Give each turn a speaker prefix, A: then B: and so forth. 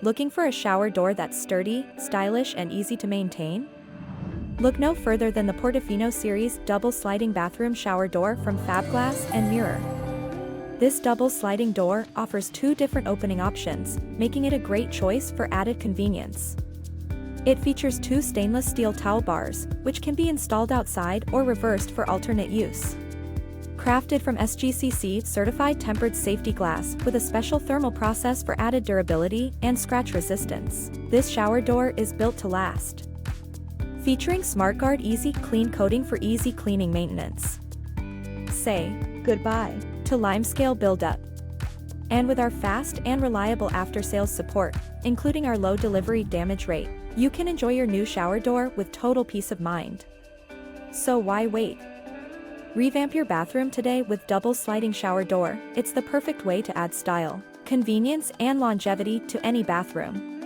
A: Looking for a shower door that's sturdy, stylish, and easy to maintain? Look no further than the Portofino Series double sliding bathroom shower door from Fab Glass and Mirror. This double sliding door offers two different opening options, making it a great choice for added convenience. It features two stainless steel towel bars, which can be installed outside or reversed for alternate use. Crafted from SGCC certified tempered safety glass with a special thermal process for added durability and scratch resistance, this shower door is built to last. Featuring SmartGuard Easy Clean coating for easy cleaning maintenance. Say goodbye to limescale buildup. And with our fast and reliable after-sales support, including our low delivery damage rate, you can enjoy your new shower door with total peace of mind. So why wait? Revamp your bathroom today with double sliding shower door. It's the perfect way to add style, convenience, and longevity to any bathroom.